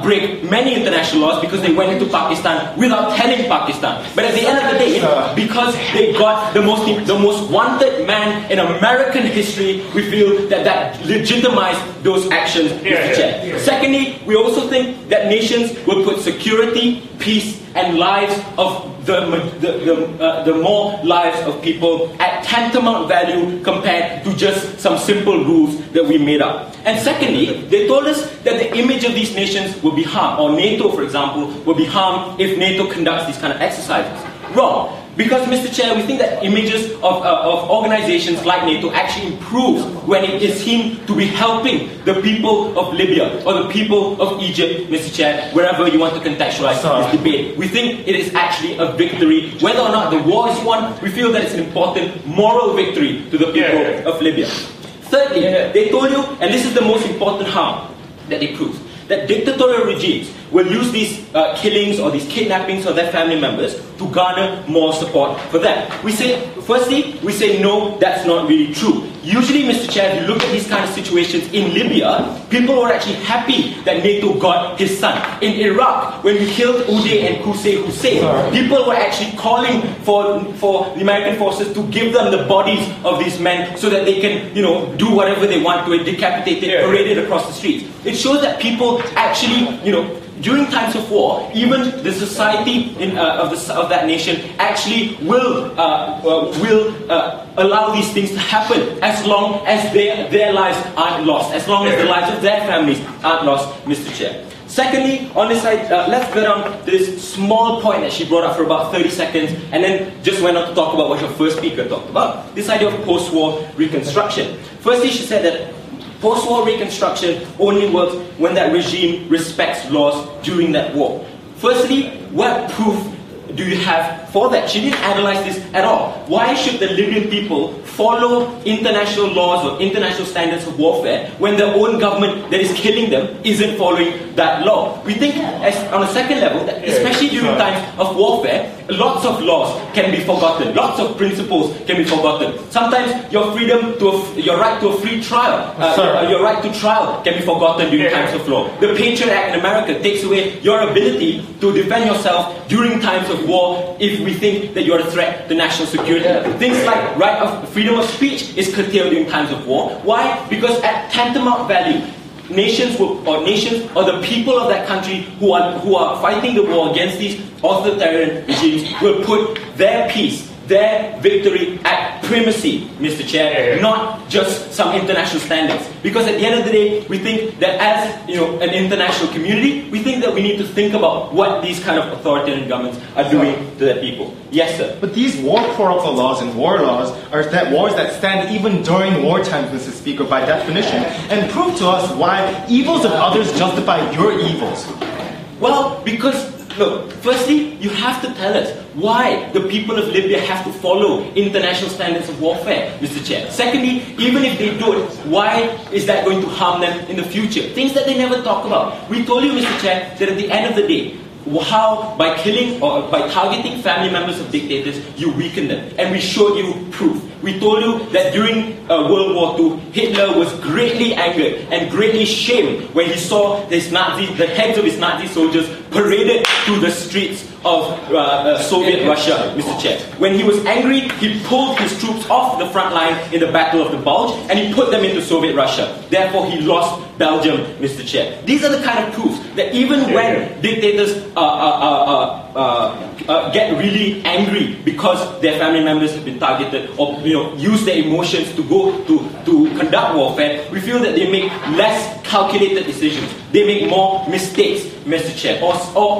break many international laws because they went into Pakistan without telling Pakistan. But at the end of the day, because they got the most wanted man in American history, we feel that legitimized those actions, Mr. Chair. Secondly, we also think that nations will put security, peace, and lives of the more lives of people at tantamount value compared to just some simple rules that we made up. And secondly, they told us that the image of these nations will be harmed, or NATO, for example, will be harmed if NATO conducts these kind of exercises. Wrong. Because, Mr. Chair, we think that images of organizations like NATO actually improves when it is seen to be helping the people of Libya or the people of Egypt, Mr. Chair, wherever you want to contextualize this debate. We think it is actually a victory. Whether or not the war is won, we feel that it's an important moral victory to the people of Libya. Thirdly, they told you, and this is the most important harm that they proved, that dictatorial regimes will use these killings or these kidnappings of their family members to garner more support for them. Firstly, we say no, that's not really true. Usually, Mr. Chair, if you look at these kind of situations in Libya, people were actually happy that NATO got his son. In Iraq, when we killed Uday and Qusay Hussein, people were actually calling for the American forces to give them the bodies of these men so that they can, do whatever they want to it, decapitated, paraded across the streets. It shows that people actually, during times of war, even the society of that nation actually will allow these things to happen as long as their lives aren't lost, as long as the lives of their families aren't lost, Mr. Chair. Secondly, on this side, let's go down to this small point that she brought up for about 30 seconds and then just went on to talk about what your first speaker talked about, this idea of post-war reconstruction. Firstly, she said that post-war reconstruction only works when that regime respects laws during that war. Firstly, what proof do you have for that? She didn't analyze this at all. Why should the Libyan people follow international laws or international standards of warfare when their own government that is killing them isn't following that law? We think, on a second level, that especially during times of warfare, lots of laws can be forgotten. Lots of principles can be forgotten. Sometimes your right to a free trial, your right to trial can be forgotten during times of war. The Patriot Act in America takes away your ability to defend yourself during times of war if we think that you're a threat to national security. Things like freedom of speech is curtailed during times of war. Why? Because at tantamount value, nations or the people of that country who are fighting the war against these authoritarian regimes will put their peace, their victory at primacy, Mr. Chair, not just some international standards. Because at the end of the day, we think that as an international community, we think that we need to think about what these kind of authoritarian governments are doing to their people. Yes, sir. But these war protocol laws and war laws are wars that stand even during wartime, Mr. Speaker, by definition, and prove to us why evils of others justify your evils. Well, because, look, firstly, you have to tell us why the people of Libya have to follow international standards of warfare, Mr. Chair. Secondly, even if they don't, why is that going to harm them in the future? Things that they never talk about. We told you, Mr. Chair, that at the end of the day, how by killing or by targeting family members of dictators, you weaken them. And we showed you proof. We told you that during World War II, Hitler was greatly angered and greatly shamed when he saw the heads of his Nazi soldiers paraded through the streets of Soviet Russia, Mr. Chair. When he was angry, he pulled his troops off the front line in the Battle of the Bulge and he put them into Soviet Russia. Therefore, he lost Belgium, Mr. Chair. These are the kind of proofs that even when dictators get really angry because their family members have been targeted or use their emotions to go to conduct warfare, we feel that they make less calculated decisions. They make more mistakes, Mr. Chair. Or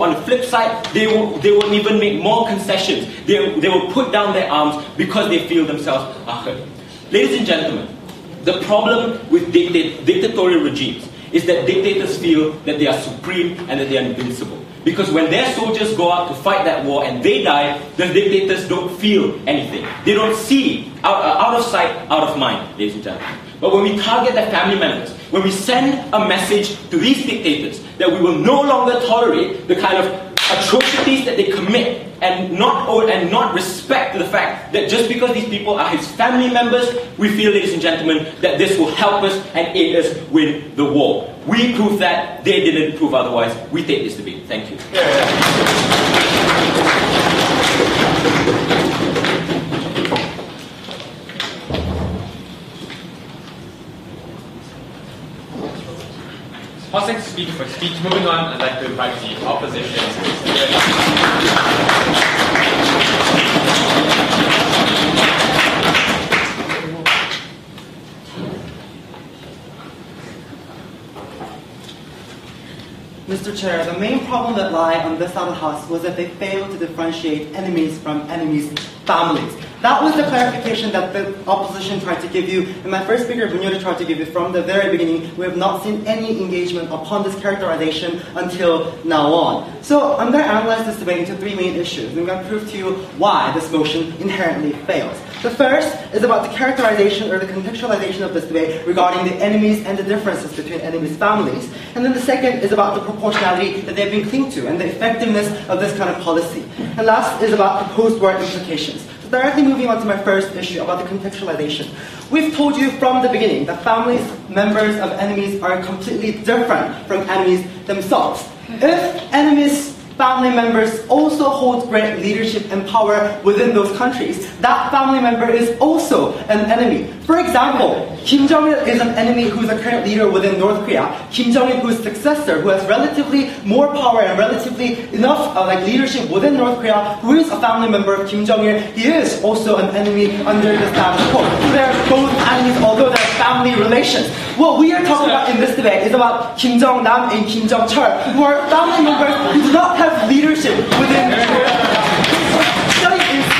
on the flip side, they will even make more concessions. They will put down their arms because they feel themselves are hurt. Ladies and gentlemen, the problem with dictatorial regimes is that dictators feel that they are supreme and that they are invincible. Because when their soldiers go out to fight that war and they die, the dictators don't feel anything. They don't see, out of sight, out of mind, ladies and gentlemen. But when we target their family members, when we send a message to these dictators that we will no longer tolerate the kind of atrocities that they commit and not respect the fact that just because these people are his family members, we feel, ladies and gentlemen, that this will help us and aid us win the war. We prove that, they didn't prove otherwise. We take this debate. Thank you. Pausing to speak for speech. Moving on, I'd like to invite the opposition. Mr. Chair, the main problem that lie on this side of the House was that they failed to differentiate enemies from enemies' families. That was the clarification that the opposition tried to give you, and my first speaker, Bunyori, tried to give you from the very beginning. We have not seen any engagement upon this characterization until now on. So I'm going to analyze this debate into three main issues, and I'm going to prove to you why this motion inherently fails. The first is about the characterization or the contextualization of this debate regarding the enemies and the differences between enemies' families. And then the second is about the proportionality that they've been clinged to and the effectiveness of this kind of policy. And last is about the post-war implications. Directly moving on to my first issue about the contextualization. We've told you from the beginning that families, members of enemies are completely different from enemies themselves. If enemies' family members also hold great leadership and power within those countries, that family member is also an enemy. For example, Kim Jong-il is an enemy who's a current leader within North Korea. Kim Jong-un, who's successor, who has relatively more power and relatively enough leadership within North Korea, who is a family member of Kim Jong-il, he is also an enemy under the status quo. So they're both enemies, although they're family relations. What we are talking about in this debate is about Kim Jong-nam and Kim Jong-chul, who are family members who do not have leadership within Korea.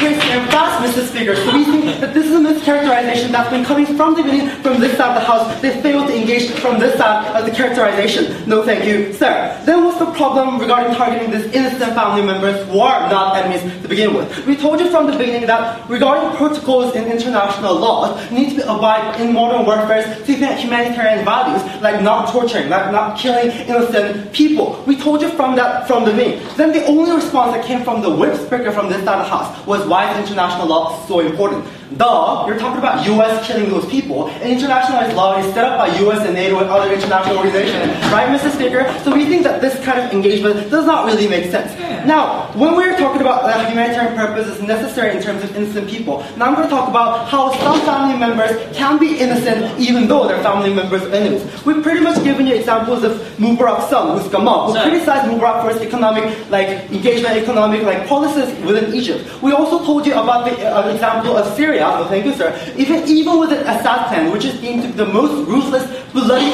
And fast, Mr. Speaker. So we think that this is a mischaracterization that's been coming from the beginning, from this side of the House. They failed to engage from this side of the characterization. No thank you, sir. Then what's the problem regarding targeting these innocent family members who are not enemies to begin with? We told you from the beginning that regarding protocols in international laws need to be abide in modern warfare to humanitarian values, like not torturing, like not killing innocent people. We told you from the beginning. Then the only response that came from the whip speaker from this side of the House was, why is international law so important? Duh, you're talking about US killing those people, and internationalized law is set up by US and NATO and other international organizations, right, Mr. Speaker? So we think that this kind of engagement does not really make sense. Now, when we're talking about humanitarian purposes necessary in terms of innocent people, now I'm going to talk about how some family members can be innocent even though they're family members of enemies. We've pretty much given you examples of Mubarak's son, who's Gamal, who criticized Mubarak for his economic engagement, economic policies within Egypt. We also told you about the example of Syria. Thank you, sir. Even with the Assad plan, which is deemed to be the most ruthless bloody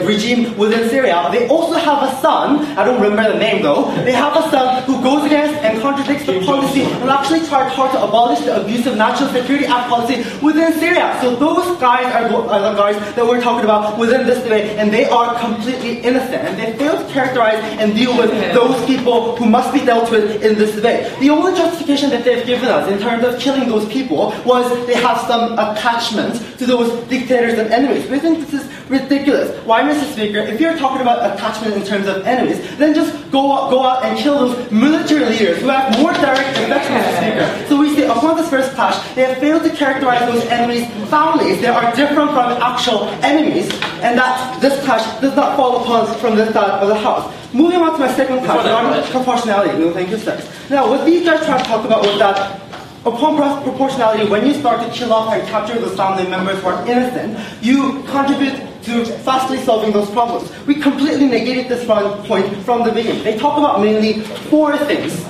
regime within Syria, they also have a son, I don't remember the name though, they have a son who goes against and contradicts the policy and actually tried hard to abolish the abusive National Security Act policy within Syria. So those guys are the guys that we're talking about within this debate, and they are completely innocent, and they fail to characterize and deal with those people who must be dealt with in this debate. The only justification that they've given us in terms of killing those people was they have some attachment to those dictators and enemies. We think this is ridiculous. Why, Mr. Speaker, if you're talking about attachment in terms of enemies, then just go out and kill those military leaders who have more direct effects, Mr. Speaker. So we say, upon this first clash, they have failed to characterize those enemies' families. They are different from actual enemies, and that this clash does not fall upon from this side of the House. Moving on to my second clash, regarding proportionality. No, thank you, sir. Now, what these guys try to talk about was that upon proportionality, when you start to kill off and capture those family members who are innocent, you contribute to fastly solving those problems. We completely negated this point from the beginning. They talk about mainly 4 things.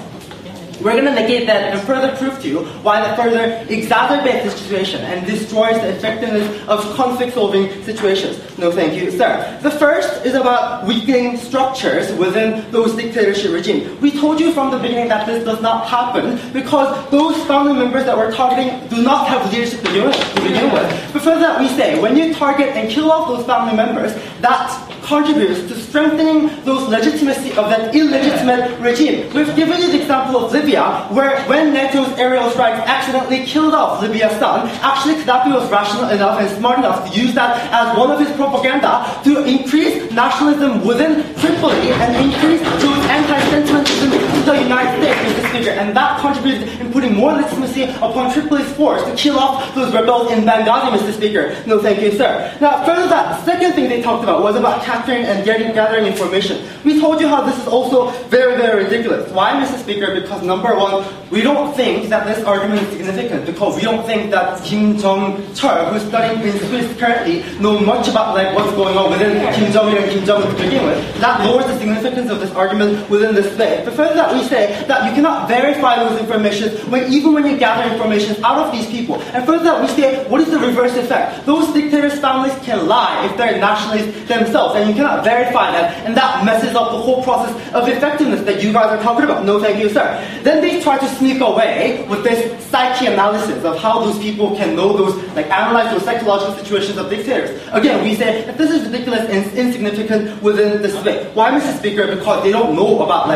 We're going to negate that and further prove to you why that further exacerbates the situation and destroys the effectiveness of conflict-solving situations. No, thank you, sir. The first is about weakening structures within those dictatorship regimes. We told you from the beginning that this does not happen because those family members that we're targeting do not have leadership to begin with. But further that we say, when you target and kill off those family members, that contributes to strengthening those legitimacy of that illegitimate regime. We've given you the example of Libya, where when NATO's aerial strikes accidentally killed off Libya's son, actually Gaddafi was rational enough and smart enough to use that as one of his propaganda to increase nationalism within Tripoli and increase those anti-sentimentism to the United States, Mr. Speaker. And that contributed in putting more legitimacy upon Tripoli's force to kill off those rebels in Benghazi, Mr. Speaker. No, thank you, sir. Now, further that, the second thing they talked about was about capturing and gathering information. We told you how this is also very, very ridiculous. Why, Mr. Speaker? Because number one, we don't think that this argument is significant because we don't think that Kim Jong-chul, who's studying in Swiss currently, know much about what's going on within Kim Jong-il and Kim Jong-un to begin with. That lowers the significance of this argument within this debate. But further that, we say that you cannot verify those information even when you gather information out of these people. And further that, we say, what is the reverse effect? Those dictators' families can lie if they're nationalists themselves, and you cannot verify that, and that messes up the whole process of effectiveness that you guys are talking about. No, thank you, sir. Then they try to sneak away with this psyche analysis of how those people can know those, analyze those psychological situations of dictators. Again, we say that this is ridiculous and insignificant within this debate. Why, Mr. Speaker? Because they don't know about,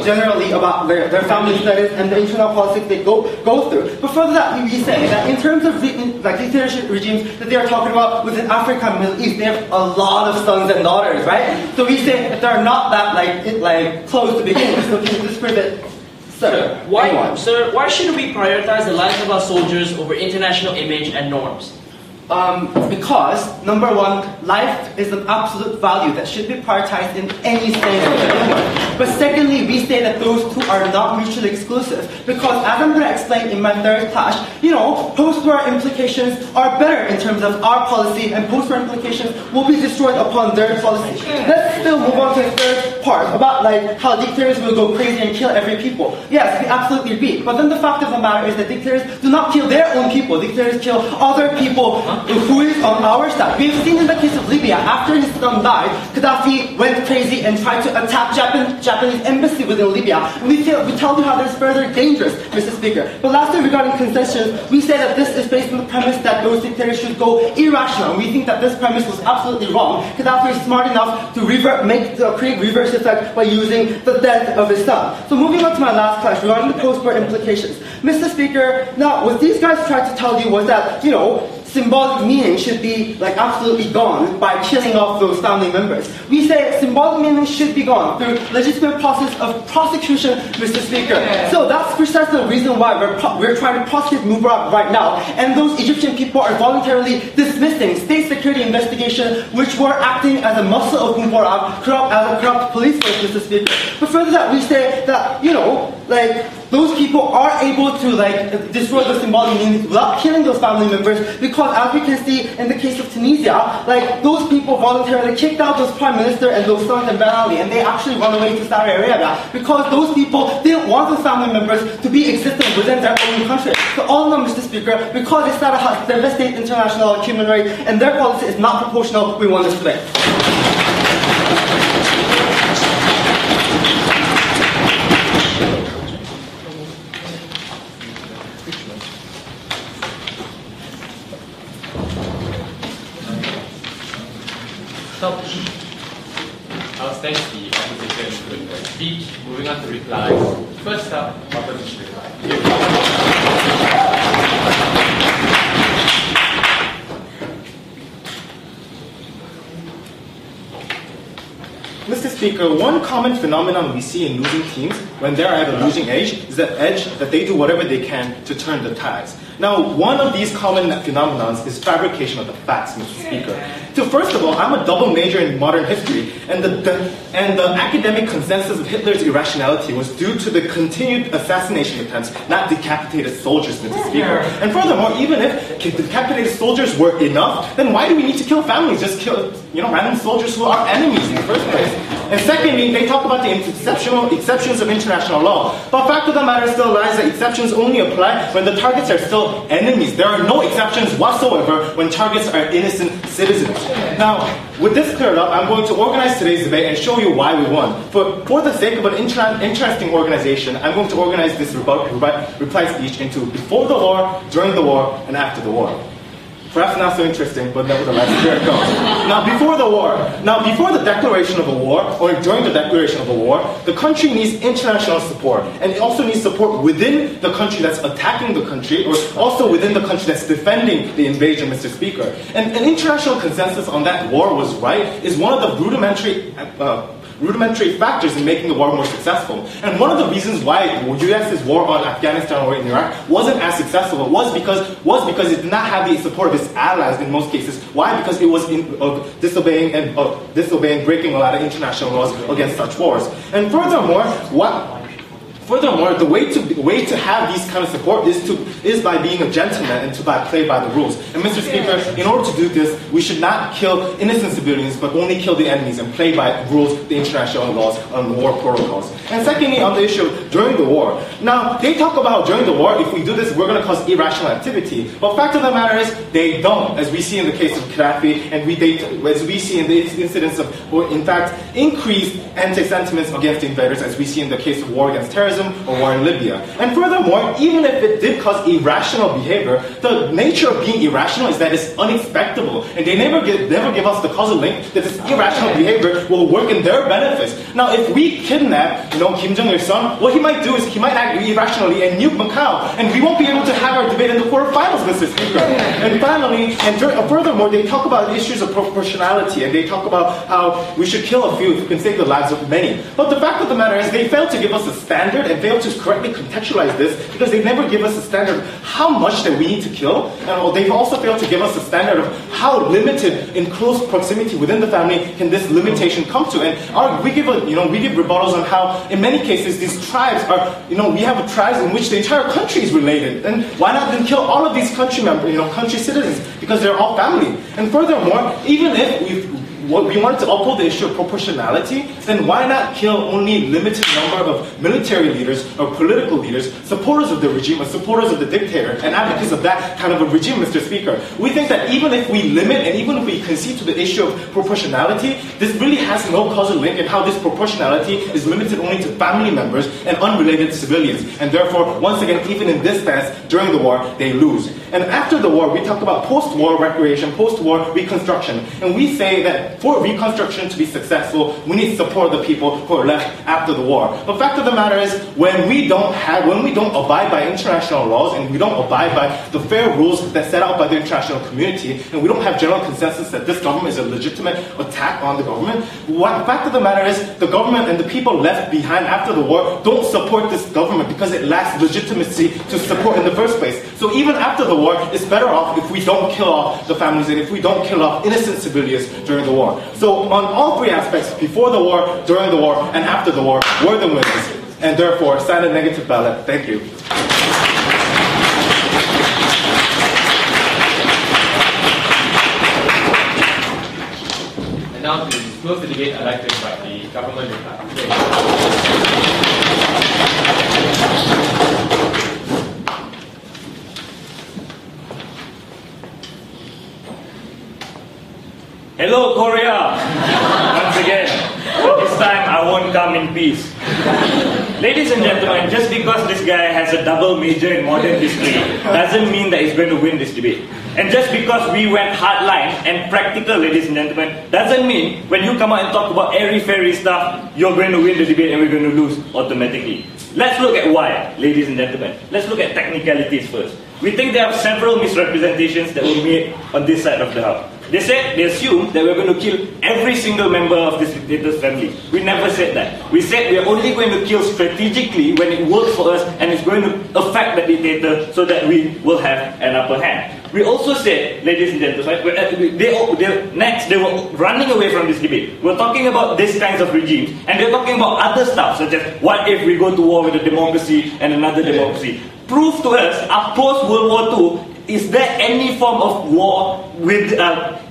generally about their family status and the internal politics they go through. But further that, we say that in terms of dictatorship regimes that they are talking about within Africa and Middle East, they have a lot of sons and daughters, right? So we say that they're not that close to begin with. So can you disprove it? Sir, why should we prioritize the lives of our soldiers over international image and norms? Because, number one, life is an absolute value that should be prioritized in any state. But secondly, we say that those two are not mutually exclusive. Because as I'm going to explain in my third clash, post-war implications are better in terms of our policy, and post-war implications will be destroyed upon their policy. Let's still move on to the third part about how dictators will go crazy and kill every people. Yes, we absolutely agree. But then the fact of the matter is that dictators do not kill their own people. Dictators kill other people who is on our side. We have seen in the case of Libya, after his son died, Gaddafi went crazy and tried to attack Japanese embassy within Libya. And we tell you how that's further dangerous, Mr. Speaker. But lastly, regarding concessions, we say that this is based on the premise that those dictators should go irrational. And we think that this premise was absolutely wrong. Gaddafi is smart enough to create reverse effect by using the death of his son. So moving on to my last clash regarding the post-war implications. Mr. Speaker, now what these guys tried to tell you was that, symbolic meaning should be absolutely gone by killing off those family members. We say symbolic meaning should be gone through legitimate process of prosecution, Mr. Speaker. So that's precisely the reason why we're trying to prosecute Mubarak right now, and those Egyptian people are voluntarily dismissing state security investigation, which were acting as a muscle of Mubarak, as a corrupt police force, Mr. Speaker. But further that, we say that, like, those people are able to, like, destroy the symbolic meanings without killing those family members, because as we can see in the case of Tunisia, like, those people voluntarily kicked out those prime minister and those sons and Ben Ali, and they actually run away to Saudi Arabia, because those people didn't want those family members to be existing within their own country. So all of them, Mr. Speaker, because they started has devastated international human rights, and their policy is not proportional, we want this today. I'll thank the opposition with the speech. Moving on to replies. First up, opposition reply. Mr. Speaker, one common phenomenon we see in losing teams when they're at a losing age is that they do whatever they can to turn the tides. Now, one of these common phenomena is fabrication of the facts, Mr. Speaker. So first of all, I'm a double major in modern history, and the academic consensus of Hitler's irrationality was due to the continued assassination attempts, not decapitated soldiers, Mr. Speaker. And furthermore, even if decapitated soldiers were enough, then why do we need to kill families? Just kill, random soldiers who are enemies in the first place. And secondly, they talk about the exceptions of international law. But fact of the matter still lies that exceptions only apply when the targets are still enemies. There are no exceptions whatsoever when targets are innocent citizens. Now, with this cleared up, I'm going to organize today's debate and show you why we won. For the sake of an interesting organization, I'm going to organize this reply speech into before the war, during the war, and after the war. Perhaps not so interesting, but nevertheless, here it goes. Now, before the war, before the declaration of a war, or during the declaration of a war, the country needs international support. And it also needs support within the country that's attacking the country, or also within the country that's defending the invasion, Mr. Speaker. And an international consensus on that war was right is one of the rudimentary factors in making the war more successful. And one of the reasons why US's war on Afghanistan or in Iraq wasn't as successful was because it did not have the support of its allies in most cases. Why? Because it was disobeying, breaking a lot of international laws against such wars. And furthermore, the way to have these kind of support is by being a gentleman and to play by the rules. And Mr. Speaker, in order to do this, we should not kill innocent civilians, but only kill the enemies and play by rules, the international laws, and war protocols. And secondly, on the issue of during the war. Now, they talk about during the war, if we do this, we're going to cause irrational activity. But fact of the matter is, they don't, as we see in the case of Gaddafi, and as we see in the incidents of, or in fact, increased anti-sentiments against the invaders, as we see in the case of war against terrorism, or war in Libya. And furthermore, even if it did cause irrational behavior, the nature of being irrational is that it's unexpectable. And they never give us the causal link that this irrational behavior will work in their benefits. Now, if we kidnap, Kim Jong-il's son, what he might do is he might act irrationally and nuke Macau. And we won't be able to have our debate in the quarterfinals, Mr. Speaker. And finally, furthermore, they talk about issues of proportionality, and they talk about how we should kill a few if we can save the lives of many. But the fact of the matter is, they failed to give us a standard and fail to correctly contextualize this because they never give us a standard of how much that we need to kill, and they've also failed to give us a standard of how limited in close proximity within the family can this limitation come to. And we give rebuttals on how in many cases these tribes are, we have tribes in which the entire country is related, and why not then kill all of these country members, country citizens, because they're all family. And furthermore, even if we wanted to uphold the issue of proportionality, then why not kill only limited number of military leaders or political leaders, supporters of the regime or supporters of the dictator, and advocates of that kind of a regime, Mr. Speaker? We think that even if we limit and even if we concede to the issue of proportionality, this really has no causal link in how this proportionality is limited only to family members and unrelated civilians. And therefore, once again, even in this stance, during the war, they lose. And after the war, we talk about post-war recreation, post-war reconstruction. And we say that for reconstruction to be successful, we need support of the people who are left after the war. The fact of the matter is, when we don't abide by international laws and we don't abide by the fair rules that set out by the international community, and we don't have general consensus that this government is a legitimate attack on the government, the fact of the matter is, the government and the people left behind after the war don't support this government because it lacks legitimacy to support in the first place. So even after the war, it's better off if we don't kill off the families and if we don't kill off innocent civilians during the war. So on all three aspects, before the war, during the war, and after the war, we're the winners. and therefore sign a negative ballot. Thank you. And now to close the debate, I'd like to invite the government reply. Hello, Korea! Once again, this time I won't come in peace. Ladies and gentlemen, just because this guy has a double major in modern history doesn't mean that he's going to win this debate. And just because we went hardline and practical, ladies and gentlemen, doesn't mean when you come out and talk about airy-fairy stuff, you're going to win the debate and we're going to lose automatically. Let's look at why, ladies and gentlemen. Let's look at technicalities first. We think there are several misrepresentations that were made on this side of the house. They assumed that we're going to kill every single member of this dictator's family. We never said that. We said we're only going to kill strategically when it works for us and it's going to affect the dictator so that we will have an upper hand. We also said, ladies and gentlemen, they were running away from this debate. We're talking about these kinds of regimes and they're talking about other stuff such as what if we go to war with a democracy and another democracy. Prove to us, post-World War II, is there any form of war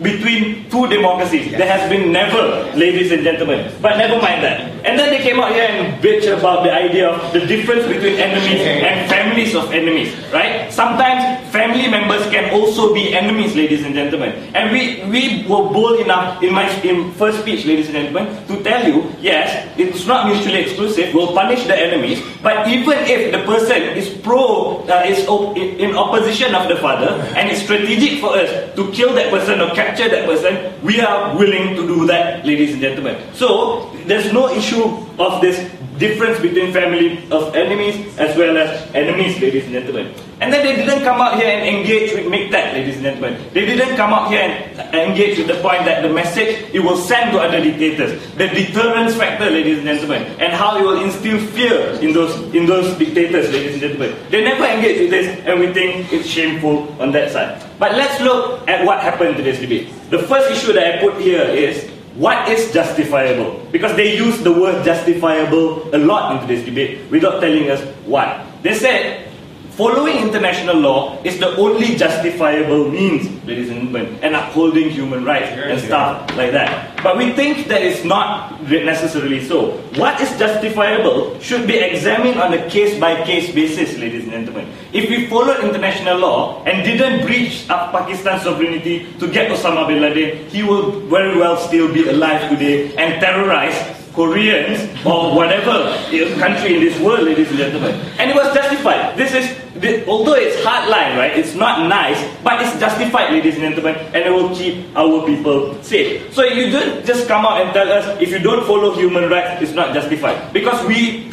between two democracies? There has been never, ladies and gentlemen. But never mind that. And then they came out here and bitch about the idea of the difference between enemies and families of enemies, right? Sometimes family members can also be enemies, ladies and gentlemen. And we were bold enough in my first speech, ladies and gentlemen, to tell you, yes, it's not mutually exclusive. We'll punish the enemies, but even if the person is in opposition of the father, and it's strategic for us to kill that person or capture that person, we are willing to do that, ladies and gentlemen. So there's no issue of this difference between family of enemies as well as enemies, ladies and gentlemen. And then they didn't come out here and engage with MIGTAC, ladies and gentlemen. They didn't come out here and engage with the point that the message it will send to other dictators, the deterrence factor, ladies and gentlemen, and how it will instill fear in those dictators, ladies and gentlemen. They never engage with this, and we think it's shameful on that side. But let's look at what happened to this debate. The first issue that I put here is, what is justifiable? Because they use the word justifiable a lot into this debate without telling us what. They said, following international law is the only justifiable means, ladies and gentlemen, and upholding human rights and stuff like that. But we think that it's not necessarily so. What is justifiable should be examined on a case-by-case basis, ladies and gentlemen. If we followed international law and didn't breach Pakistan's sovereignty to get Osama bin Laden, he will very well still be alive today and terrorize Koreans or whatever country in this world, ladies and gentlemen. And it was justified. Although it's hardline, right? It's not nice, but it's justified, ladies and gentlemen, and it will keep our people safe. So you don't just come out and tell us if you don't follow human rights, it's not justified. Because we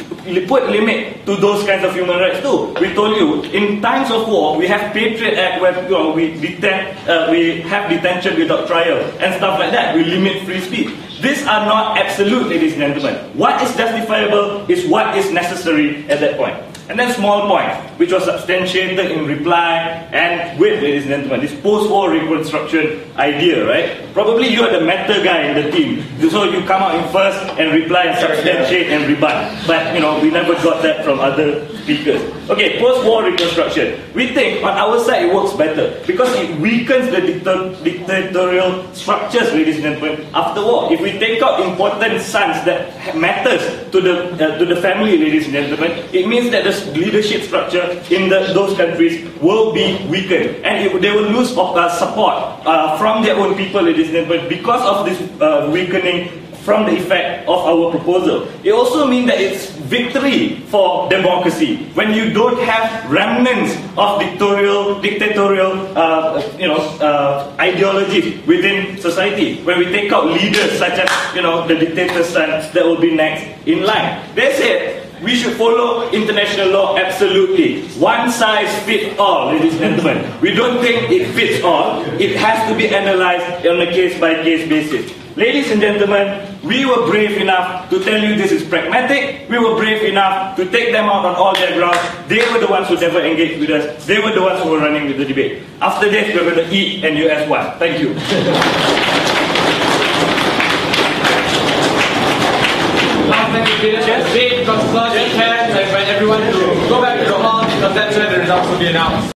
put limit to those kinds of human rights too. We told you, in times of war, we have Patriot Act where we have detention without trial and stuff like that. We limit free speech. These are not absolute, ladies and gentlemen. What is justifiable is what is necessary at that point. And then small point, which was substantiated in reply and with, ladies and gentlemen, this post-war reconstruction idea, right? Probably you are the meta guy in the team. So you come out in first and reply and substantiate and rebut. But, we never got that from other speakers. Okay, post-war reconstruction. We think on our side it works better because it weakens the dictatorial structures, ladies and gentlemen, after war. If we take out important sons that matters to the family, ladies and gentlemen, it means that the leadership structure in those countries will be weakened, and they will lose support from their own people, ladies and gentlemen, because of this weakening from the effect of our proposal. It also means that it's victory for democracy when you don't have remnants of dictatorial ideologies within society. When we take out leaders such as the dictator's son that will be next in line. They said we should follow international law absolutely. One size fits all, ladies and gentlemen. We don't think it fits all. It has to be analyzed on a case-by-case basis. Ladies and gentlemen, we were brave enough to tell you this is pragmatic. We were brave enough to take them out on all their grounds. They were the ones who never engaged with us. They were the ones who were running with the debate. After this, we're going to eat and US one. Thank you. I'd like to finish the debate because close your hands and invite everyone to go back to the hall because that's where the results will be announced.